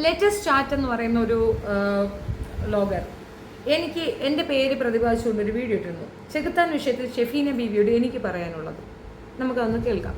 Latest chat എന്ന് പറയുന്ന ഒരു ലോഗർ എനിക്ക് എൻ്റെ പേര് പ്രതിപാദിച്ചുകൊണ്ടൊരു വീഡിയോ ഇട്ടിരുന്നു. ചെകുത്താൻ വിഷയത്തിൽ ഷെഫീന ബീവിയോട് എനിക്ക് പറയാനുള്ളത് നമുക്കതൊന്ന് കേൾക്കാം.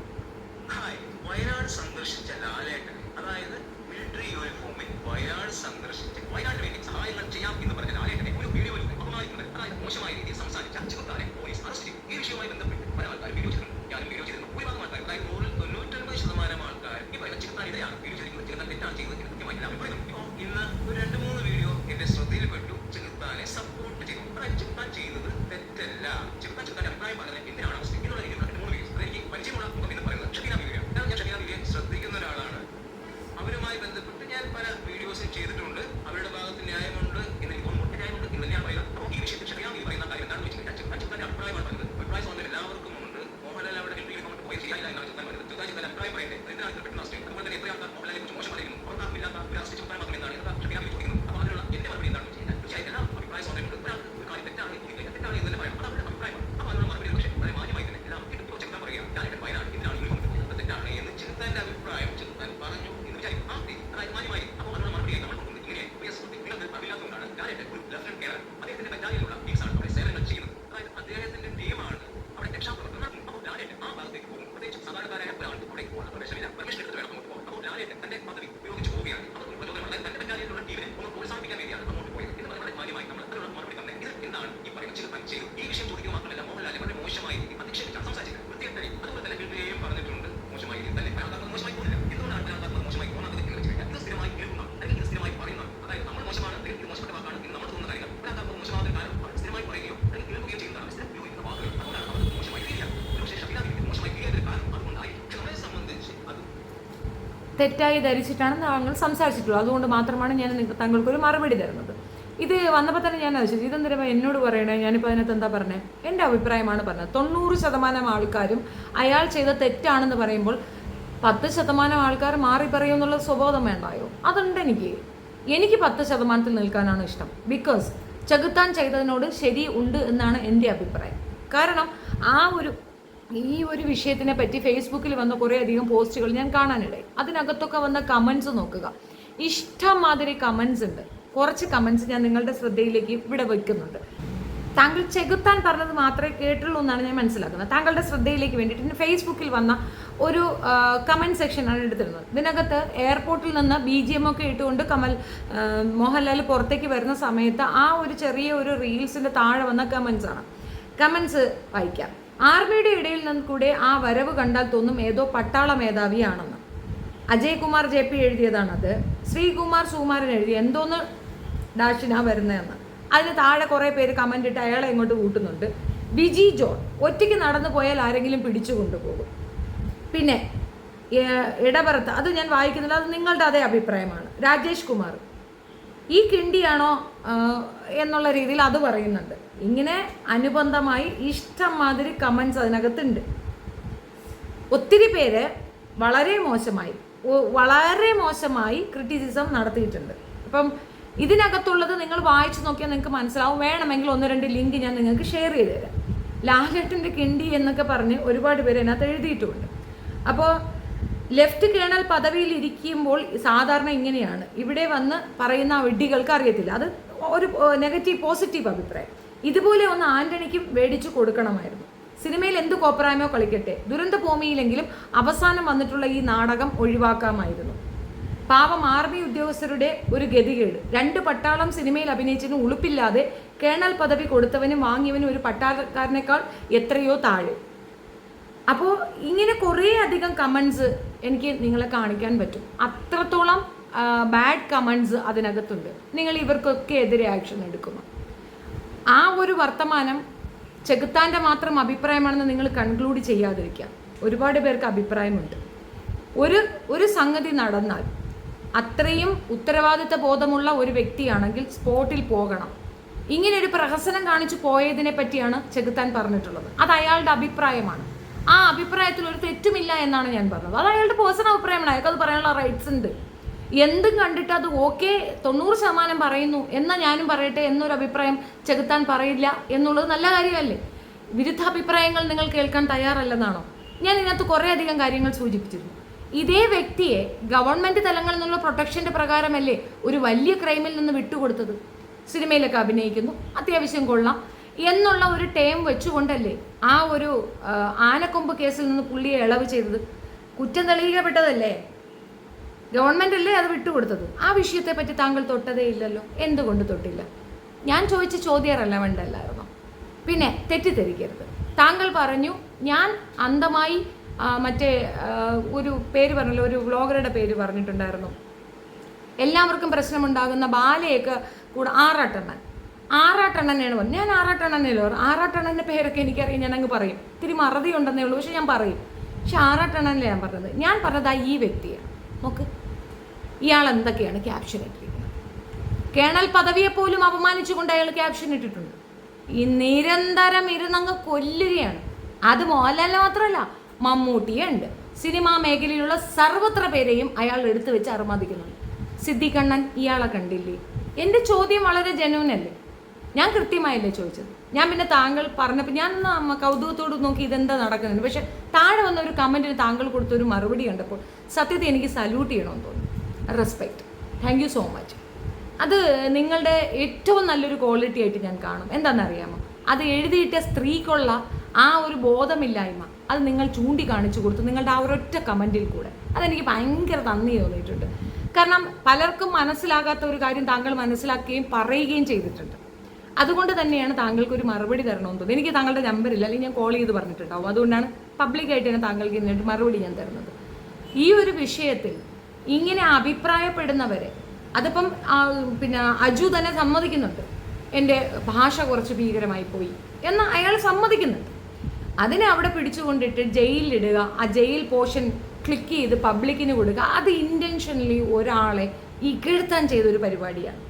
വയനാട് സന്ദർശിച്ച ലാലേട്ടനെ, അതായത് മിലിറ്ററി യൂണിഫോമിൽ വയനാട് സന്ദർശിച്ച് വയനാട്ടിന് വേണ്ടി സഹായങ്ങൾ ചെയ്യാം എന്ന് പറഞ്ഞ ലാലേട്ടനെ ഒരു വീഡിയോയിൽ അപമാനിക്കുന്നത്, അതായത് മോശമായ രീതിയിൽ സംസാരിച്ച ചെകുത്താനെ പോലീസ് അറസ്റ്റ് ചെയ്തു. ഈ വിഷയവുമായി ബന്ധപ്പെട്ട് പല ആൾക്കാരും വീഡിയോ ചെയ്തിട്ടുണ്ട്. ഞാനും വീഡിയോ ചെയ്തിരുന്നു. ഭൂരിഭാഗം ആൾക്കാർ, അതായത് 99% ആൾക്കാർ ഈ പറയുന്ന ചെകുത്താൻ ഇതയാണ് വീഡിയോ ചെയ്തിരിക്കുന്നത്. ചെകുത്താൻ തെറ്റാണ് ചെയ്തത് എന്ന് കൃത്യമായി എല്ലാവരും പറയുന്നു. ഇപ്പോൾ ഇന്ന് ഒരു 2-3 വീഡിയോ എന്റെ ശ്രദ്ധയിൽപ്പെട്ടു. ചെകുത്താനെ സപ്പോർട്ട് ചെയ്തു. അതായത് ചെകുത്താൻ ചെയ്യുന്നത് തെറ്റല്ല, ചെകുത്താന്റെ അഭിപ്രായം പറഞ്ഞാൽ എന്തിനാണ് അവസ്ഥ എന്നുള്ള രീതിയിലുള്ള 2-3 വീഡിയോസ്. അതെനിക്ക് പരിചയമുള്ള മുഖം എന്ന് പറയുന്നത് ഷഫീന ബീവിയാണ്. ഞാൻ ഷഫീന ബീവിയെ ശ്രദ്ധിക്കുന്ന ഒരാളാണ്. അവരുമായി ബന്ധപ്പെട്ട് ഞാൻ പല വീഡിയോസും ചെയ്തിട്ടുണ്ട്. അവരുടെ ഭാഗത്ത് ന്യായമുണ്ട് എന്ന് എനിക്ക് തോന്നുന്നു. ന്യായമുണ്ട് എന്ന് തന്നെയാണ് പറയുന്നത്. അപ്പോൾ ഈ വിഷയത്തിൽ ഷഫീന ബീവി പറയുന്ന കാര്യം എന്താണെന്ന് വെച്ചാൽ ചെകുത്താന്റെ അഭിപ്രായമാണ് പറയുന്നത്. അഭിപ്രായ സ്വാതന്ത്ര്യം എല്ലാവർക്കും ഉണ്ട്. മോഹൻലാൽ അവിടെ ഇന്റർവ്യൂ കൊണ്ട് പോയത് ശരിയായില്ല എന്നാണ് ചെകുത്താൻ പറയുന്നത്. ചെകുത്താൻ അഭിപ്രായം പറയട്ടെ. എന്തിനാണ് ഇത് പെട്ടെന്ന് അറസ്റ്റ്? അതുപോലെ തന്നെ എത്ര ആൾക്കാർ മോഹൻലാലിനെ കുറിച്ച് മോശം പറയുന്നു. അവർക്കാർമില്ലാത്ത ഒരു അറസ്റ്റ് ചെകുത്താൻ മാത്രം എന്നാണ് ഷഫീന ബീവി ചോദിക്കുന്നത്. അപ്പോൾ അതിനുള്ള എന്റെ മറുപടി എന്താണെന്ന് വെച്ചാൽ തീർച്ചയായും എല്ലാ അഭിപ്രായ സ്വാതന്ത്ര്യം ഉണ്ട്. ഒരു കാര്യം തെറ്റാണ് തെറ്റാണ് എന്ന് തന്നെ പറയാം. അത് അവരുടെ അഭിപ്രായമാണ്. അപ്പോൾ അതിനുള്ള മറുപടി പക്ഷേ വളരെ മാന്യമായി തന്നെ എല്ലാം ഇപ്പോൾ ചെകുത്താൻ പറയുക ഞാനിവിടെ വയനാട് എന്തിനാണ് യൂണിഫോം അത് തെറ്റാണ് എന്ന് ചെകുത്താന്റെ അഭിപ്രായം ചെകുത്താൻ പറഞ്ഞു എന്ന് വിചാരിക്കും. അതായത് മാന്യമായി. അപ്പോൾ അതിനുള്ള മറുപടിയായി നമ്മൾ കൊടുക്കുന്നത് ഇങ്ങനെ നിങ്ങൾക്ക് അറിയില്ലാത്തതുകൊണ്ടാണ് ഞാനായിട്ട് ഒരു ലെഫ്റ്റനന്റ് കേണൽ അദ്ദേഹത്തിന്റെ ബറ്റാലിയനിലുള്ള ടീംസാണ് അവിടെ സേവനങ്ങൾ ചെയ്യുന്നത്. അതായത് അദ്ദേഹത്തിന്റെ ടീമാണ് അവിടെ രക്ഷാപ്രവർത്തനം നടത്തുന്നത്. അപ്പോൾ ലാലേട്ടൻ ആ ഭാഗത്തേക്ക് പോകും. പ്രത്യേകിച്ച് സാധാരണക്കാരായ ഒരാൾക്ക് അവിടെ പോകണം. പ്രവേശനമില്ല, പെർമിഷൻ എടുത്ത് വേണം അങ്ങോട്ട് പോകാം. അപ്പോൾ ലാലേട്ടൻ തന്റെ പദവി ഉപയോഗിച്ച് പോവുകയാണ്. അതൊരു പ്രചോദനമാണ്. തന്റെ ബറ്റാലിയനിലുള്ള ടീമിനെ ഒന്ന് പ്രോത്സാഹിപ്പിക്കാൻ വേണ്ടിയാണ് അങ്ങോട്ട് പോയത് എന്ന് വളരെ മാന്യമായി നമ്മൾ അതിനുള്ള മറുപടി തന്നെ. ഇത് എന്താണ് ഈ പറയുന്ന ചെകുത്താൻ ചെയ്തു? ഈ വിഷയം ചോദിക്കുക മാത്രമല്ല, മോഹൻലാൽ വളരെ മോശമായി അധിക്ഷേപിച്ചാണ് സംസാരിച്ചത്. വൃത്തികെട്ടായി. അതുപോലെ തന്നെ ബിൽഡിയെയും പറഞ്ഞിട്ടുണ്ട് മോശമായി തന്നെ. പരാതാത്മക മോശമായി പോകുന്നില്ല. എന്തുകൊണ്ടാണ് പരാതാത്മക മോശമായി പോകുന്നത് എന്ന് വെച്ച് കഴിഞ്ഞാൽ ഇത് സ്ഥിരമായി കേൾക്കുന്ന അല്ലെങ്കിൽ ഇത് സ്ഥിരമായി പറയുന്ന, അതായത് നമ്മൾ മോശമാണ് ഇത് മോശപ്പെട്ട വാക്കാണ് എന്ന് നമ്മൾ തോന്നുന്ന കാര്യങ്ങൾ പരാതാത്മക മോശമാകുന്ന കാര്യം സ്ഥിരമായി പറയുകയോ അല്ലെങ്കിൽ കേൾക്കുകയോ ചെയ്യുന്നതാണ് സ്ഥിരം ഉപയോഗിക്കുന്ന വാക്കുകൾ. അതുകൊണ്ടാണ് അവർ മോശമായി തീരുക. പക്ഷേ ഷഫീന ബീവി മോശമായി തീരുന്നതിന് കാരണം അതുകൊണ്ടായിരിക്കും. നമ്മളെ സംബന്ധിച്ച് അത് തെറ്റായി ധരിച്ചിട്ടാണ് താങ്കൾ സംസാരിച്ചിട്ടുള്ളത്. അതുകൊണ്ട് മാത്രമാണ് ഞാൻ താങ്കൾക്കൊരു മറുപടി തരുന്നത്. ഇത് വന്നപ്പോൾ തന്നെ ഞാൻ ആലോചിച്ചു, ഇതെന്തിനാ എന്നോട് പറയണേ? ഞാനിപ്പോൾ അതിനകത്ത് എന്താ പറഞ്ഞത്? എൻ്റെ അഭിപ്രായമാണ് പറഞ്ഞത്. 90% ആൾക്കാരും അയാൾ ചെയ്ത തെറ്റാണെന്ന് പറയുമ്പോൾ 10% ആൾക്കാർ മാറി പറയുമെന്നുള്ള സ്വബോധം വേണ്ടായോ? അതുണ്ട് എനിക്ക് 10% നിൽക്കാനാണ് ഇഷ്ടം. ബിക്കോസ് ചെകുത്താൻ ചെയ്തതിനോട് ശരി ഉണ്ട് എന്നാണ് എൻ്റെ അഭിപ്രായം. കാരണം ഈ ഒരു വിഷയത്തിനെ പറ്റി ഫേസ്ബുക്കിൽ വന്ന കുറേ അധികം പോസ്റ്റുകൾ ഞാൻ കാണാനിടയായി. അതിനകത്തൊക്കെ വന്ന കമൻസ് നോക്കുക. ഇഷ്ടംമാതിരി കമൻസ് ഉണ്ട്. കുറച്ച് കമൻസ് ഞാൻ നിങ്ങളുടെ ശ്രദ്ധയിലേക്ക് ഇവിടെ വയ്ക്കുന്നുണ്ട്. താങ്കൾ ചെകുത്താൻ പറഞ്ഞത് മാത്രമേ കേട്ടുള്ളൂ എന്നാണ് ഞാൻ മനസ്സിലാക്കുന്നത്. താങ്കളുടെ ശ്രദ്ധയിലേക്ക് വേണ്ടിയിട്ട് ഫേസ്ബുക്കിൽ വന്ന ഒരു കമൻറ്റ് സെക്ഷനാണ് എടുത്തിരുന്നത്. ഇതിനകത്ത് എയർപോർട്ടിൽ നിന്ന് BGM ഒക്കെ ഇട്ടുകൊണ്ട് മോഹൻലാൽ പുറത്തേക്ക് വരുന്ന സമയത്ത് ആ ഒരു ചെറിയ ഒരു റീൽസിൻ്റെ താഴെ വന്ന കമൻസ് വായിക്കാം. ആർമിയുടെ ഇടയിൽ നിന്ന് കൂടെ ആ വരവ് കണ്ടാൽ തോന്നും ഏതോ പട്ടാള മേധാവിയാണെന്ന്. അജയ് കുമാർ JP എഴുതിയതാണത്. ശ്രീകുമാർ സുകുമാരൻ എഴുതി എന്തോന്ന് ഡാഷിനാ വരുന്നതെന്ന്. അതിന് താഴെ കുറേ പേര് കമൻ്റ് ഇട്ട് അയാളെ ഇങ്ങോട്ട് കൂട്ടുന്നുണ്ട്. ബിജി ജോൺ ഒറ്റയ്ക്ക് നടന്നു പോയാൽ ആരെങ്കിലും പിടിച്ചു കൊണ്ടുപോകും. പിന്നെ ഇടപെറത്ത് അത് ഞാൻ വായിക്കുന്നില്ല, അത് നിങ്ങളുടെ അതേ അഭിപ്രായമാണ്. രാജേഷ് കുമാർ ഈ കിണ്ടിയാണോ എന്നുള്ള രീതിയിൽ അത് പറയുന്നുണ്ട്. ഇങ്ങനെ അനുബന്ധമായി ഇഷ്ടം മാതിരി കമൻസ് അതിനകത്തുണ്ട്. ഒത്തിരി പേര് വളരെ മോശമായി ക്രിറ്റിസിസം നടത്തിയിട്ടുണ്ട്. അപ്പം ഇതിനകത്തുള്ളത് നിങ്ങൾ വായിച്ചു നോക്കിയാൽ നിങ്ങൾക്ക് മനസ്സിലാവും. വേണമെങ്കിൽ 1-2 ലിങ്ക് ഞാൻ നിങ്ങൾക്ക് ഷെയർ ചെയ്ത് തരാം. ലാലേട്ടൻ്റെ കിണ്ടി എന്നൊക്കെ പറഞ്ഞ് ഒരുപാട് പേര് അതിനകത്ത് എഴുതിയിട്ടുമുണ്ട്. അപ്പോൾ ലെഫ്റ്റ് കേണൽ പദവിയിൽ ഇരിക്കുമ്പോൾ സാധാരണ ഇങ്ങനെയാണ്. ഇവിടെ വന്ന് പറയുന്ന വിഡ്ഢികൾക്ക് അറിയത്തില്ല. അത് ഒരു പോസിറ്റീവ് അഭിപ്രായം. ഇതുപോലെ ഒന്ന് ആന്റണിക്കും മേടിച്ചു കൊടുക്കണമായിരുന്നു. സിനിമയിൽ എന്ത് കോപ്രായമോ കളിക്കട്ടെ, ദുരന്ത ഭൂമിയിലെങ്കിലും അവസാനം വന്നിട്ടുള്ള ഈ നാടകം ഒഴിവാക്കാമായിരുന്നു. പാവം ആർമി ഉദ്യോഗസ്ഥരുടെ ഒരു ഗതികേട്. 2 പട്ടാളം സിനിമയിൽ അഭിനയിച്ചതിന് ഉളുപ്പില്ലാതെ കേണൽ പദവി കൊടുത്തവനും വാങ്ങിയവനും ഒരു പട്ടാളക്കാരനേക്കാൾ എത്രയോ താഴെ. അപ്പോൾ ഇങ്ങനെ കുറേ അധികം കമൻസ് എനിക്ക് നിങ്ങളെ കാണിക്കാൻ പറ്റും. അത്രത്തോളം ബാഡ് കമൻസ് അതിനകത്തുണ്ട്. നിങ്ങൾ ഇവർക്കൊക്കെ എതിരെ ആക്ഷൻ എടുക്കുന്നു. ആ ഒരു വർത്തമാനം ചെകുത്താൻ്റെ മാത്രം അഭിപ്രായമാണെന്ന് നിങ്ങൾ കൺക്ലൂഡ് ചെയ്യാതിരിക്കുക. ഒരുപാട് പേർക്ക് അഭിപ്രായമുണ്ട്. ഒരു സംഗതി നടന്നാൽ അത്രയും ഉത്തരവാദിത്ത ബോധമുള്ള ഒരു വ്യക്തിയാണെങ്കിൽ സ്പോട്ടിൽ പോകണം. ഇങ്ങനെ ഒരു പ്രഹസനം കാണിച്ചു പോയതിനെ പറ്റിയാണ് ചെകുത്താൻ പറഞ്ഞിട്ടുള്ളത്. അത് അയാളുടെ അഭിപ്രായമാണ്. ആ അഭിപ്രായത്തിൽ ഒരു തെറ്റുമില്ല എന്നാണ് ഞാൻ പറഞ്ഞത്. അത് അയാളുടെ പേഴ്സണൽ അഭിപ്രായമാണ്. അയാൾക്ക് അത് പറയാനുള്ള റൈറ്റ്സ് ഉണ്ട്. എന്തും കണ്ടിട്ട് അത് ഓക്കെ 90% പറയുന്നു എന്നാൽ ഞാനും പറയട്ടെ എന്നൊരു അഭിപ്രായം ചെകുത്താൻ പറയില്ല എന്നുള്ളത് നല്ല കാര്യമല്ലേ? വിരുദ്ധാഭിപ്രായങ്ങൾ നിങ്ങൾ കേൾക്കാൻ തയ്യാറല്ലെന്നാണോ? ഞാൻ ഇതിനകത്ത് കുറേ അധികം കാര്യങ്ങൾ സൂചിപ്പിച്ചിരുന്നു. ഇതേ വ്യക്തിയെ ഗവൺമെൻറ് തലങ്ങളിൽ നിന്നുള്ള പ്രൊട്ടക്ഷൻ്റെ പ്രകാരമല്ലേ ഒരു വലിയ ക്രൈമിൽ നിന്ന് വിട്ടുകൊടുത്തത്? സിനിമയിലൊക്കെ അഭിനയിക്കുന്നു, അത്യാവശ്യം കൊള്ളാം എന്നുള്ള ഒരു ടേം വെച്ചുകൊണ്ടല്ലേ ആ ഒരു ആനക്കൊമ്പ് കേസിൽ നിന്ന് പുള്ളിയെ ഇളവ് ചെയ്തത്? കുറ്റം തെളിയിക്കപ്പെട്ടതല്ലേ, ഗവൺമെൻറ് അല്ലേ അത് വിട്ടുകൊടുത്തത്. ആ വിഷയത്തെ പറ്റി താങ്കൾ തൊട്ടതേ ഇല്ലല്ലോ. എന്തുകൊണ്ട് തൊട്ടില്ല? ഞാൻ ചോദിച്ച ചോദ്യം റെലവൻ്റ് അല്ലായിരുന്നോ? പിന്നെ തെറ്റിദ്ധരിക്കരുത്. താങ്കൾ പറഞ്ഞു ഞാൻ അന്ധമായി മറ്റേ ഒരു പേര് പറഞ്ഞല്ലോ, ഒരു വ്ളോഗറുടെ പേര് പറഞ്ഞിട്ടുണ്ടായിരുന്നു, എല്ലാവർക്കും പ്രശ്നമുണ്ടാകുന്ന ബാലയൊക്കെ കൂടെ ആറാട്ടണ്ണനെയാണ് പറഞ്ഞത്. ഞാൻ ആറാട്ടണ്ണനല്ലോ, ആറാട്ടണ്ണൻ്റെ പേരൊക്കെ എനിക്കറിയാം, ഞാൻ അങ്ങ് പറയും. ഇത്തിരി മറതി ഉണ്ടെന്നേ ഉള്ളൂ, പക്ഷെ ഞാൻ പറയും. പക്ഷെ ആറാട്ടണ്ണനല്ലേ ഞാൻ പറഞ്ഞത്. ഞാൻ പറഞ്ഞത് ഈ വ്യക്തിയാണ്. നോക്ക്, ഇയാൾ എന്തൊക്കെയാണ് ക്യാപ്ഷൻ ഇട്ടിരിക്കുന്നത്. കേണൽ പദവിയെപ്പോലും അപമാനിച്ചുകൊണ്ട് അയാൾ ക്യാപ്ഷൻ ഇട്ടിട്ടുണ്ട്. ഈ നിരന്തരം ഇരുന്നങ്ങ് കൊല്ലുകയാണ്. അത് മോഹൻലാലിനെ മാത്രമല്ല, മമ്മൂട്ടിയുണ്ട്, സിനിമാ മേഖലയിലുള്ള സർവത്ര പേരെയും അയാൾ എടുത്തു വെച്ച് അറുമതിക്കുന്നുണ്ട്. സിദ്ദിഖണ്ണൻ ഇയാളെ കണ്ടില്ലേ? എൻ്റെ ചോദ്യം വളരെ ജെന്യൂൻ അല്ലേ? ഞാൻ കൃത്യമായല്ലേ ചോദിച്ചത്? ഞാൻ പിന്നെ താങ്കൾ പറഞ്ഞപ്പോൾ ഞാൻ കൗതുകത്തോട് നോക്കി ഇതെന്താ നടക്കുന്നുണ്ട്. പക്ഷെ താഴെ വന്ന ഒരു കമൻറ്റിന് താങ്കൾ കൊടുത്തൊരു മറുപടി കണ്ടപ്പോൾ സത്യത്തെ എനിക്ക് സല്യൂട്ട് ചെയ്യണമെന്ന് തോന്നി. Respect, thank you so much. അത് നിങ്ങളുടെ ഏറ്റവും നല്ലൊരു ക്വാളിറ്റി ആയിട്ട് ഞാൻ കാണും. എന്താണെന്നറിയാമോ? അത് എഴുതിയിട്ട സ്ത്രീക്കുള്ള ആ ഒരു ബോധമില്ലായ്മ അത് നിങ്ങൾ ചൂണ്ടിക്കാണിച്ചു കൊടുത്തു നിങ്ങളുടെ ആ ഒരൊറ്റ കമൻറ്റിൽ കൂടെ. അതെനിക്ക് ഭയങ്കര നന്ദി തോന്നിയിട്ടുണ്ട്. കാരണം പലർക്കും മനസ്സിലാകാത്ത ഒരു കാര്യം താങ്കൾ മനസ്സിലാക്കുകയും പറയുകയും ചെയ്തിട്ടുണ്ട്. അതുകൊണ്ട് തന്നെയാണ് താങ്കൾക്കൊരു മറുപടി തരണമെന്ന് തോന്നുന്നത്. എനിക്ക് താങ്കളുടെ നമ്പറില്ല, അല്ലെങ്കിൽ ഞാൻ കോൾ ചെയ്ത് പറഞ്ഞിട്ടുണ്ടാവും. അതുകൊണ്ടാണ് പബ്ലിക്കായിട്ട് തന്നെ താങ്കൾക്ക് ഇതിനായിട്ട് മറുപടി ഞാൻ തരുന്നത്. ഈ ഒരു വിഷയത്തിൽ ഇങ്ങനെ അഭിപ്രായപ്പെടുന്നവരെ, അതിപ്പം പിന്നെ അജു തന്നെ സമ്മതിക്കുന്നുണ്ട്, എൻ്റെ ഭാഷ കുറച്ച് ഭീകരമായി പോയി എന്ന് അയാൾ സമ്മതിക്കുന്നുണ്ട്. അതിനെ അവിടെ പിടിച്ചുകൊണ്ടിട്ട് ജയിലിലിടുക, ആ ജയിൽ പോർഷൻ ക്ലിക്ക് ചെയ്ത് പബ്ലിക്കിന് കൊടുക്കുക, അത് ഇൻറ്റൻഷനലി ഒരാളെ ഇകഴ്ത്താൻ ചെയ്തൊരു പരിപാടിയാണ്.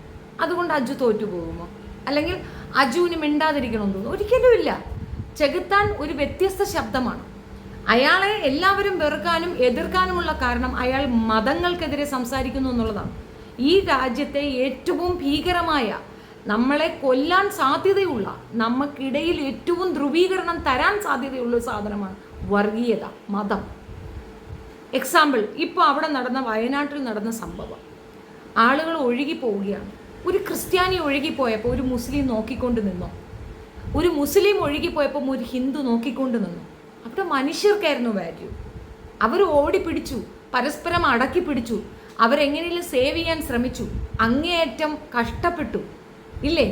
അതുകൊണ്ട് അജു തോറ്റു പോകുമോ? അല്ലെങ്കിൽ അജുവിന് മിണ്ടാതിരിക്കണമെന്ന് തോന്നുന്നു? ഒരിക്കലും ഇല്ല. ചെകുത്താൻ ഒരു വ്യത്യസ്ത ശബ്ദമാണ്. അയാളെ എല്ലാവരും വെറുക്കാനും എതിർക്കാനുമുള്ള കാരണം അയാൾ മതങ്ങൾക്കെതിരെ സംസാരിക്കുന്നു എന്നുള്ളതാണ്. ഈ രാജ്യത്തെ ഏറ്റവും ഭീകരമായ, നമ്മളെ കൊല്ലാൻ സാധ്യതയുള്ള, നമുക്കിടയിൽ ഏറ്റവും ധ്രുവീകരണം തരാൻ സാധ്യതയുള്ള സാധനമാണ് വർഗീയത, മതം. എക്സാമ്പിൾ, ഇപ്പോൾ അവിടെ വയനാട്ടിൽ നടന്ന സംഭവം, ആളുകൾ ഒഴുകി പോവുകയാണ്. ഒരു ക്രിസ്ത്യാനി ഒഴുകിപ്പോയപ്പോൾ ഒരു മുസ്ലിം നോക്കിക്കൊണ്ട് നിന്നോ? ഒരു മുസ്ലിം ഒഴുകിപ്പോയപ്പോൾ ഒരു ഹിന്ദു നോക്കിക്കൊണ്ട് നിന്നു? അവിടെ മനുഷ്യർക്കായിരുന്നു വാല്യൂ. അവർ ഓടിപ്പിടിച്ചു, പരസ്പരം അടക്കി പിടിച്ചു, അവരെങ്ങനെയും സേവ് ചെയ്യാൻ ശ്രമിച്ചു, അങ്ങേയറ്റം കഷ്ടപ്പെട്ടു ഇല്ലേ?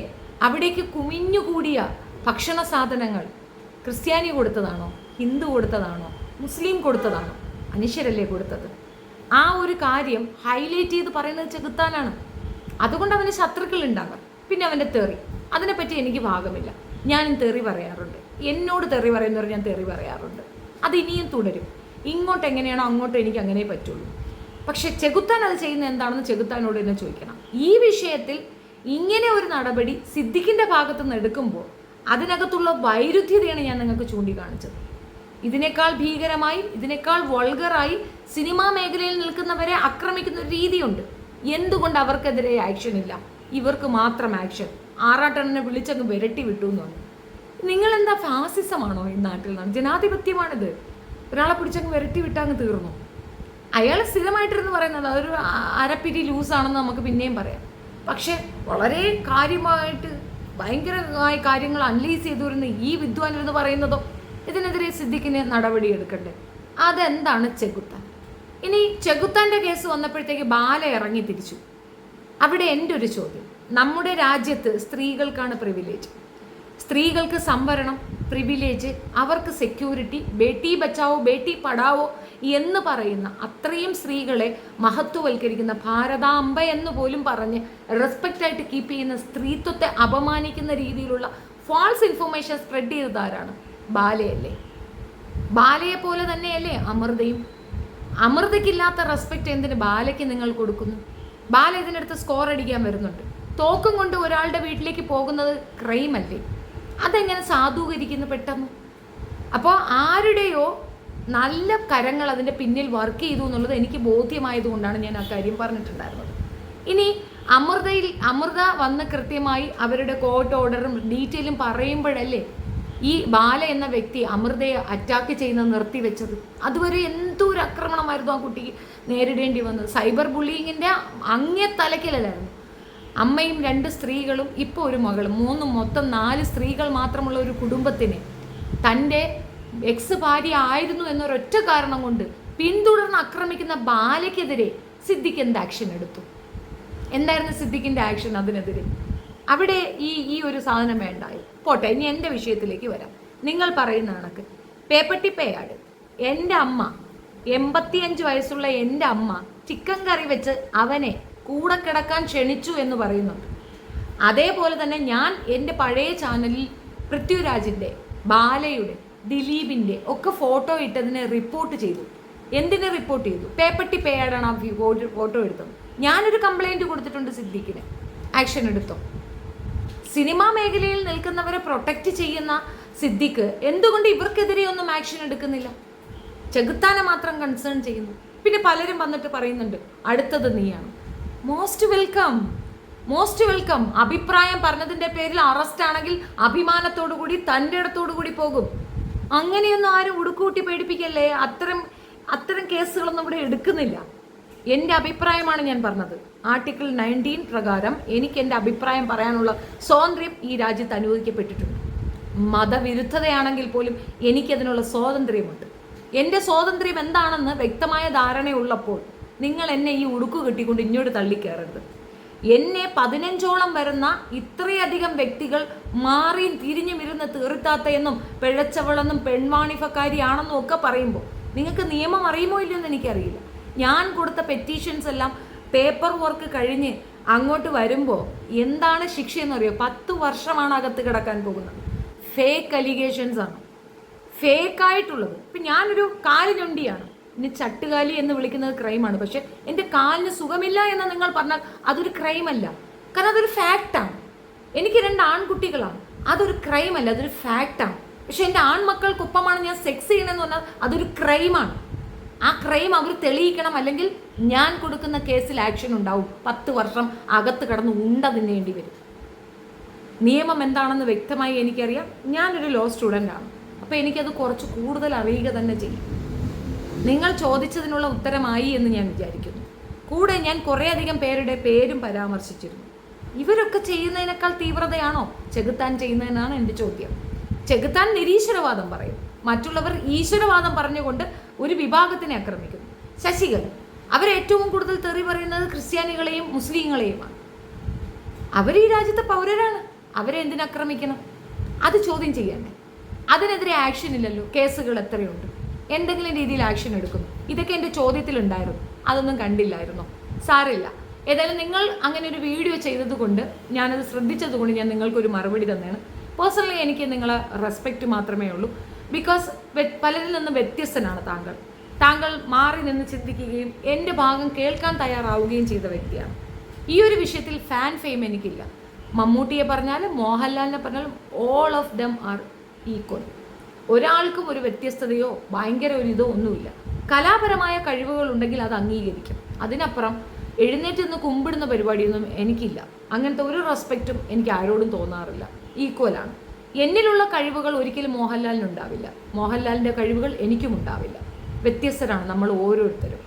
അവിടേക്ക് കുമിഞ്ഞുകൂടിയ ഭക്ഷണ സാധനങ്ങൾ ക്രിസ്ത്യാനി കൊടുത്തതാണോ, ഹിന്ദു കൊടുത്തതാണോ, മുസ്ലിം കൊടുത്തതാണോ? മനുഷ്യരല്ലേ കൊടുത്തത്. ആ ഒരു കാര്യം ഹൈലൈറ്റ് ചെയ്ത് പറയുന്നത് ചെകുത്താനാണ്. അതുകൊണ്ട് അവന് ശത്രുക്കൾ ഉണ്ടാകാം. പിന്നെ അവൻ്റെ തെറി, അതിനെപ്പറ്റി എനിക്ക് ഭാഗമില്ല. ഞാനും തെറി പറയാറുണ്ട്. എന്നോട് തെറി പറയുന്നവർ ഞാൻ തെറി പറയാറുണ്ട്. അത് ഇനിയും തുടരും. ഇങ്ങോട്ട് എങ്ങനെയാണോ അങ്ങോട്ട് എനിക്ക് അങ്ങനെ പറ്റുള്ളൂ. പക്ഷെ ചെകുത്താൻ അത് ചെയ്യുന്നത് എന്താണെന്ന് ചെകുത്താനോട് തന്നെ ചോദിക്കണം. ഈ വിഷയത്തിൽ ഇങ്ങനെ ഒരു നടപടി സിദ്ദിഖിൻ്റെ ഭാഗത്തു നിന്ന് എടുക്കുമ്പോൾ അതിനകത്തുള്ള വൈരുദ്ധ്യതയാണ് ഞാൻ നിങ്ങൾക്ക് ചൂണ്ടിക്കാണിച്ചത്. ഇതിനേക്കാൾ ഭീകരമായി, ഇതിനേക്കാൾ വൾഗറായി സിനിമാ മേഖലയിൽ നിൽക്കുന്നവരെ ആക്രമിക്കുന്ന ഒരു രീതിയുണ്ട്. എന്തുകൊണ്ട് അവർക്കെതിരെ ആക്ഷൻ ഇല്ല? ഇവർക്ക് മാത്രം ആക്ഷൻ. ആറാട്ടണ്ണനെ വിളിച്ചങ്ങ് വിരട്ടി വിട്ടു എന്ന് പറഞ്ഞു. നിങ്ങളെന്താ ഫാസിസമാണോ ഈ നാട്ടിൽ? ജനാധിപത്യമാണിത്. ഒരാളെ പിടിച്ചങ്ങ് വിരട്ടി വിട്ടങ്ങ് തീർന്നു. അയാൾ സ്ഥിരമായിട്ടിരുന്ന് പറയുന്നത് അതൊരു അരപ്പിരി ലൂസാണെന്ന് നമുക്ക് പിന്നെയും പറയാം. പക്ഷെ വളരെ കാര്യമായിട്ട് ഭയങ്കരമായ കാര്യങ്ങൾ അനലൈസ് ചെയ്തു വരുന്ന ഈ വിദ്വാനിരുന്ന് പറയുന്നതോ ഇതിനെതിരെ സിദ്ദിഖിന് നടപടി എടുക്കണ്ടേ? അതെന്താണ് ചെകുത്താൻ? ഇനി ചെകുത്താൻ്റെ കേസ് വന്നപ്പോഴത്തേക്ക് ബാല ഇറങ്ങി തിരിച്ചു. അവിടെ എൻ്റെ ഒരു ചോദ്യം, നമ്മുടെ രാജ്യത്ത് സ്ത്രീകൾക്കാണ് പ്രിവിലേജ്, സ്ത്രീകൾക്ക് സംവരണം, പ്രിവിലേജ്, അവർക്ക് സെക്യൂരിറ്റി, ബേട്ടി ബച്ചാവോ ബേട്ടി പഠാവോ എന്ന് പറയുന്ന അത്രയും സ്ത്രീകളെ മഹത്വവൽക്കരിക്കുന്ന ഭാരതാംബ എന്ന് പോലും പറഞ്ഞ് റെസ്പെക്റ്റായിട്ട് കീപ്പ് ചെയ്യുന്ന സ്ത്രീത്വത്തെ അപമാനിക്കുന്ന രീതിയിലുള്ള ഫാൾസ് ഇൻഫർമേഷൻ സ്പ്രെഡ് ചെയ്തത് ആരാണ്? ബാലയല്ലേ? ബാലയെ പോലെ തന്നെയല്ലേ അമൃതയും? അമൃതയ്ക്കില്ലാത്ത റെസ്പെക്റ്റ് എന്തിന് ബാലയ്ക്ക് നിങ്ങൾ കൊടുക്കുന്നു? ബാല ഇതിനടുത്ത് സ്കോർ അടിക്കാൻ വരുന്നുണ്ട്. തോക്കും കൊണ്ട് ഒരാളുടെ വീട്ടിലേക്ക് പോകുന്നത് ക്രൈം അല്ലേ? അതെങ്ങനെ സാധൂകരിക്കുന്നു പെട്ടെന്ന്? അപ്പോൾ ആരുടെയോ നല്ല കരങ്ങൾ അതിൻ്റെ പിന്നിൽ വർക്ക് ചെയ്തു എന്നുള്ളത് എനിക്ക് ബോധ്യമായതുകൊണ്ടാണ് ഞാൻ ആ കാര്യം പറഞ്ഞിട്ടുണ്ടായിരുന്നത്. ഇനി അമൃത വന്ന് കൃത്യമായി അവരുടെ കോർട്ട് ഓർഡറും ഡീറ്റെയിലും പറയുമ്പോഴല്ലേ ഈ ബാല എന്ന വ്യക്തി അമൃതയെ അറ്റാക്ക് ചെയ്യുന്നത് നിർത്തിവെച്ചത്? അതുവരെ എന്തോരം എന്തൊരു ആക്രമണമായിരുന്നു ആ കുട്ടിക്ക് നേരിടേണ്ടി വന്നത്. സൈബർ ബുള്ളിങ്ങിൻ്റെ അങ്ങേ തലക്കിലായിരുന്നു. അമ്മയും 2 സ്ത്രീകളും ഇപ്പോൾ ഒരു മകളും, മൊത്തം 4 സ്ത്രീകൾ മാത്രമുള്ള ഒരു കുടുംബത്തിന് തൻ്റെ എക്സ് ഭാര്യ ആയിരുന്നു എന്നൊരൊറ്റ കാരണം കൊണ്ട് പിന്തുടർന്ന് ആക്രമിക്കുന്ന ബാലയ്ക്കെതിരെ സിദ്ദിഖ് എന്ത് ആക്ഷൻ എടുത്തു? എന്തായിരുന്നു സിദ്ദിഖിൻ്റെ ആക്ഷൻ അതിനെതിരെ? അവിടെ ഈ ഒരു സാധനം വേണ്ടായി. പോട്ടെ, ഇനി എൻ്റെ വിഷയത്തിലേക്ക് വരാം. നിങ്ങൾ പറയുന്ന കണക്ക് പേപ്പട്ടി പേയാട് എൻ്റെ അമ്മ 85 വയസ്സുള്ള എൻ്റെ അമ്മ ചിക്കൻ കറി വെച്ച് അവനെ കൂടെ കിടക്കാൻ ക്ഷണിച്ചു എന്ന് പറയുന്നുണ്ട്. അതേപോലെ തന്നെ ഞാൻ എൻ്റെ പഴയ ചാനലിൽ പൃഥ്വിരാജിൻ്റെ, ബാലയുടെ, ദിലീപിൻ്റെ ഒക്കെ ഫോട്ടോ ഇട്ടതിനെ റിപ്പോർട്ട് ചെയ്തു. എന്തിനെ റിപ്പോർട്ട് ചെയ്തു? പേപ്പട്ടി പേയാടാണ് ആ ഫോട്ടോ എടുത്തത്. ഞാനൊരു കംപ്ലൈൻറ്റ് കൊടുത്തിട്ടുണ്ട് സിദ്ദിഖിന്. ആക്ഷൻ എടുത്തോ? സിനിമാ മേഖലയിൽ നിൽക്കുന്നവരെ പ്രൊട്ടക്റ്റ് ചെയ്യുന്ന സിദ്ദിഖ് എന്തുകൊണ്ട് ഇവർക്കെതിരെ ഒന്നും ആക്ഷൻ എടുക്കുന്നില്ല? ചെകുത്താനെ മാത്രം കൺസേൺ ചെയ്യുന്നു. പിന്നെ പലരും വന്നിട്ട് പറയുന്നുണ്ട് അടുത്തത് നീയാണ്. Most welcome. അഭിപ്രായം പറഞ്ഞതിൻ്റെ പേരിൽ അറസ്റ്റ് ആണെങ്കിൽ അഭിമാനത്തോടു കൂടി തൻ്റെ ഇടത്തോടു കൂടി പോകും. അങ്ങനെയൊന്നും ആരും ഉടുക്കൂട്ടി പേടിപ്പിക്കല്ലേ. അത്തരം കേസുകളൊന്നും ഇവിടെ എടുക്കുന്നില്ല. എൻ്റെ അഭിപ്രായമാണ് ഞാൻ പറഞ്ഞത്. ആർട്ടിക്കിൾ 19 പ്രകാരം എനിക്ക് എൻ്റെ അഭിപ്രായം പറയാനുള്ള സ്വാതന്ത്ര്യം ഈ രാജ്യത്ത് അനുവദിക്കപ്പെട്ടിട്ടുണ്ട്. മതവിരുദ്ധതയാണെങ്കിൽ പോലും എനിക്കതിനുള്ള സ്വാതന്ത്ര്യമുണ്ട്. എൻ്റെ സ്വാതന്ത്ര്യം എന്താണെന്ന് വ്യക്തമായ ധാരണയുള്ളപ്പോൾ നിങ്ങൾ എന്നെ ഈ ഉടുക്കു കെട്ടിക്കൊണ്ട് ഇങ്ങോട്ട് തള്ളിക്കയറരുത്. എന്നെ 15ഓളം വരുന്ന ഇത്രയധികം വ്യക്തികൾ മാറിയും തിരിഞ്ഞും ഇരുന്ന് തീർത്താത്തയെന്നും പിഴച്ചവളെന്നും പെൺവാണിഫക്കാരിയാണെന്നും ഒക്കെ പറയുമ്പോൾ നിങ്ങൾക്ക് നിയമം അറിയുമോ ഇല്ലയെന്ന് എനിക്കറിയില്ല. ഞാൻ കൊടുത്ത പെറ്റീഷൻസ് എല്ലാം പേപ്പർ വർക്ക് കഴിഞ്ഞ് അങ്ങോട്ട് വരുമ്പോൾ എന്താണ് ശിക്ഷയെന്ന് അറിയോ? 10 വർഷമാണ് അകത്ത് കിടക്കാൻ പോകുന്നത്. ഫേക്ക് അലിഗേഷൻസ് ആണ്, ഫേക്കായിട്ടുള്ളത്. ഇപ്പം ഞാനൊരു കാലിനൊണ്ടിയാണ്, ഇനി ചട്ടുകാലി എന്ന് വിളിക്കുന്നത് ക്രൈമാണ്. പക്ഷെ എൻ്റെ കാലിന് സുഖമില്ല എന്ന് നിങ്ങൾ പറഞ്ഞാൽ അതൊരു ക്രൈമല്ല. കാരണം അതൊരു ഫാക്റ്റാണ്. എനിക്ക് 2 ആൺകുട്ടികളാണ്, അതൊരു ക്രൈമല്ല, അതൊരു ഫാക്റ്റാണ്. പക്ഷെ എൻ്റെ ആൺമക്കൾക്കൊപ്പമാണ് ഞാൻ സെക്സ് ചെയ്യണമെന്ന് പറഞ്ഞാൽ അതൊരു ക്രൈമാണ്. ആ ക്രൈം അവർ തെളിയിക്കണം, അല്ലെങ്കിൽ ഞാൻ കൊടുക്കുന്ന കേസിൽ ആക്ഷൻ ഉണ്ടാവും. 10 വർഷം അകത്ത് കിടന്ന് ഉണ്ട തിന്നേണ്ടി വരും. നിയമം എന്താണെന്ന് വ്യക്തമായി എനിക്കറിയാം. ഞാനൊരു ലോ സ്റ്റുഡൻ്റാണ്. അപ്പോൾ എനിക്കത് കുറച്ച് കൂടുതൽ അറിയുക തന്നെ ചെയ്യും. നിങ്ങൾ ചോദിച്ചതിനുള്ള ഉത്തരമായി എന്ന് ഞാൻ വിചാരിക്കുന്നു. കൂടെ ഞാൻ കുറേയധികം പേരുടെ പേരും പരാമർശിച്ചിരുന്നു. ഇവരൊക്കെ ചെയ്യുന്നതിനേക്കാൾ തീവ്രതയാണോ ചെകുത്താൻ ചെയ്യുന്നതെന്നാണ് എൻ്റെ ചോദ്യം. ചെകുത്താൻ നിരീശ്വരവാദം പറയും, മറ്റുള്ളവർ ഈശ്വരവാദം പറഞ്ഞുകൊണ്ട് ഒരു വിഭാഗത്തിനെ ആക്രമിക്കുന്നു. ശശികല അവരേറ്റവും കൂടുതൽ തെറി പറയുന്നത് ക്രിസ്ത്യാനികളെയും മുസ്ലിങ്ങളെയുമാണ്. അവർ ഈ രാജ്യത്തെ പൗരരാണ്, അവരെ എന്തിനാക്രമിക്കണം? അത് ചോദ്യം ചെയ്യണ്ടേ? അതിനെതിരെ ആക്ഷൻ ഇല്ലല്ലോ. കേസുകൾ എത്രയുണ്ട്? എന്തെങ്കിലും രീതിയിൽ ആക്ഷൻ എടുക്കുന്നു? ഇതൊക്കെ എൻ്റെ ചോദ്യത്തിലുണ്ടായിരുന്നു, അതൊന്നും കണ്ടില്ലായിരുന്നോ? സാരമില്ല. ഏതായാലും നിങ്ങൾ അങ്ങനെ ഒരു വീഡിയോ ചെയ്തതുകൊണ്ട്, ഞാനത് ശ്രദ്ധിച്ചതുകൊണ്ട് ഞാൻ നിങ്ങൾക്കൊരു മറുപടി തന്നെയാണ്. പേഴ്സണലി എനിക്ക് നിങ്ങളെ റെസ്പെക്റ്റ് മാത്രമേ ഉള്ളൂ. ബിക്കോസ് പലരിൽ നിന്ന് വ്യത്യസ്തനാണ് താങ്കൾ മാറി നിന്ന് ചിന്തിക്കുകയും എൻ്റെ ഭാഗം കേൾക്കാൻ തയ്യാറാവുകയും ചെയ്ത വ്യക്തിയാണ്. ഈ ഒരു വിഷയത്തിൽ ഫാൻ ഫെയിം എനിക്കില്ല. മമ്മൂട്ടിയെ പറഞ്ഞാലും മോഹൻലാലിനെ പറഞ്ഞാലും all of them are equal. ഒരാൾക്കും ഒരു വ്യത്യസ്തതയോ ഭയങ്കര ഒരു ഇതോ ഒന്നുമില്ല. കലാപരമായ കഴിവുകൾ ഉണ്ടെങ്കിൽ അത് അംഗീകരിക്കും. അതിനപ്പുറം എഴുന്നേറ്റ് നിന്ന് കുമ്പിടുന്ന പരിപാടിയൊന്നും എനിക്കില്ല. അങ്ങനത്തെ ഒരു റെസ്പെക്റ്റും എനിക്ക് ആരോടും തോന്നാറില്ല. ഈക്വലാണ്. എന്നിലുള്ള കഴിവുകൾ ഒരിക്കലും മോഹൻലാലിനുണ്ടാവില്ല, മോഹൻലാലിൻ്റെ കഴിവുകൾ എനിക്കും ഉണ്ടാവില്ല. വ്യത്യസ്തരാണ് നമ്മൾ ഓരോരുത്തരും.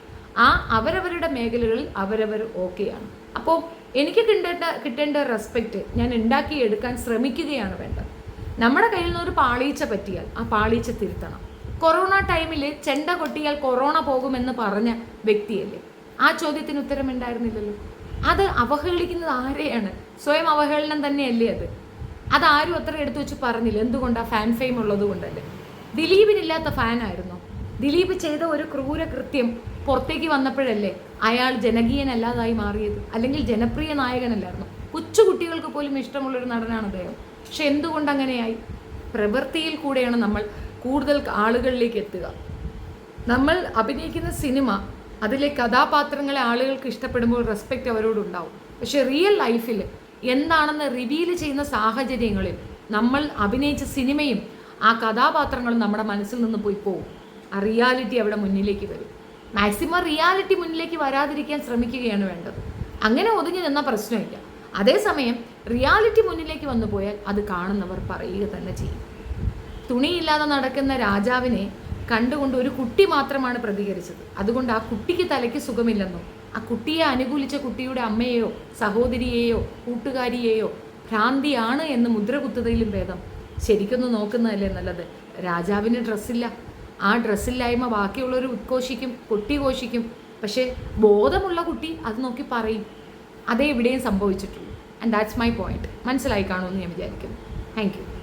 അവരവരുടെ മേഖലകളിൽ അവരവർ ഓക്കെയാണ്. അപ്പോൾ എനിക്ക് കിട്ടേണ്ട റെസ്പെക്റ്റ് ഞാൻ ഉണ്ടാക്കിയെടുക്കാൻ ശ്രമിക്കുകയാണ് വേണ്ടത്. നമ്മുടെ കയ്യിൽ നിന്ന് ഒരു പാളീച്ച പറ്റിയാൽ ആ പാളീച്ച തിരുത്തണം. കൊറോണ ടൈമിൽ ചെണ്ട കൊട്ടിയാൽ കൊറോണ പോകുമെന്ന് പറഞ്ഞ വ്യക്തിയല്ലേ? ആ ചോദ്യത്തിന് ഉത്തരമുണ്ടായിരുന്നില്ലല്ലോ. അത് അവഹേളിക്കുന്നത് ആരെയാണ്? സ്വയം അവഹേളനം തന്നെയല്ലേ അത്? അതാരും അത്ര എടുത്തു വെച്ച് പറഞ്ഞില്ല. എന്തുകൊണ്ടാണ്? ഫാൻ ഫെയിം ഉള്ളത് കൊണ്ടല്ലേ. ദിലീപിനില്ലാത്ത ഫാനായിരുന്നോ? ദിലീപ് ചെയ്ത ഒരു ക്രൂര കൃത്യം പുറത്തേക്ക് വന്നപ്പോഴല്ലേ അയാൾ ജനകീയനല്ലാതായി മാറിയത്? അല്ലെങ്കിൽ ജനപ്രിയ നായകനല്ലായിരുന്നു? കൊച്ചുകുട്ടികൾക്ക് പോലും ഇഷ്ടമുള്ളൊരു നടനാണ് അദ്ദേഹം. പക്ഷെ എന്തുകൊണ്ട് അങ്ങനെയായി? പ്രവൃത്തിയിൽ കൂടെയാണ് നമ്മൾ കൂടുതൽ ആളുകളിലേക്ക് എത്തുക. നമ്മൾ അഭിനയിക്കുന്ന സിനിമ, അതിലെ കഥാപാത്രങ്ങളെ ആളുകൾക്ക് ഇഷ്ടപ്പെടുമ്പോൾ റെസ്പെക്റ്റ് അവരോടുണ്ടാവും. പക്ഷെ റിയൽ ലൈഫിൽ എന്താണെന്ന് റിവീൽ ചെയ്യുന്ന സാഹചര്യങ്ങളിൽ നമ്മൾ അഭിനയിച്ച സിനിമയും ആ കഥാപാത്രങ്ങളും നമ്മുടെ മനസ്സിൽ നിന്ന് പോയി പോകും. ആ റിയാലിറ്റി അവിടെ മുന്നിലേക്ക് വരും. മാക്സിമം റിയാലിറ്റി മുന്നിലേക്ക് വരാതിരിക്കാൻ ശ്രമിക്കുകയാണ് വേണ്ടത്. അങ്ങനെ ഒതുങ്ങി നിന്ന പ്രശ്നമില്ല. അതേസമയം റിയാലിറ്റി മുന്നിലേക്ക് വന്നു പോയാൽ അത് കാണുന്നവർ പറയുക തന്നെ ചെയ്യും. തുണിയില്ലാതെ നടക്കുന്ന രാജാവിനെ കണ്ടുകൊണ്ട് ഒരു കുട്ടി മാത്രമാണ് പ്രതികരിച്ചത്. അതുകൊണ്ട് ആ കുട്ടിക്ക് തലയ്ക്ക് സുഖമില്ലെന്നോ ആ കുട്ടിയെ അനുകൂലിച്ച കുട്ടിയുടെ അമ്മയെയോ സഹോദരിയെയോ കൂട്ടുകാരിയെയോ ഭ്രാന്തിയാണ് എന്ന് മുദ്ര കുത്തുന്നതിലും ഭേദം ശരിക്കൊന്ന് നോക്കുന്നതല്ലേ നല്ലത്. രാജാവിന് ഡ്രസ്സില്ല, ആ ഡ്രസ്സില്ലായ്മ ബാക്കിയുള്ളവർ ഉദ്ഘോഷിക്കും, കൊട്ടിഘോഷിക്കും. പക്ഷേ ബോധമുള്ള കുട്ടി അത് നോക്കി പറയും. അതേ ഇവിടെയും സംഭവിച്ചിട്ടുള്ളൂ. And that's my point. മനസ്സിലായി കാണുമെന്ന് ഞാൻ വിചാരിക്കുന്നു. Thank U.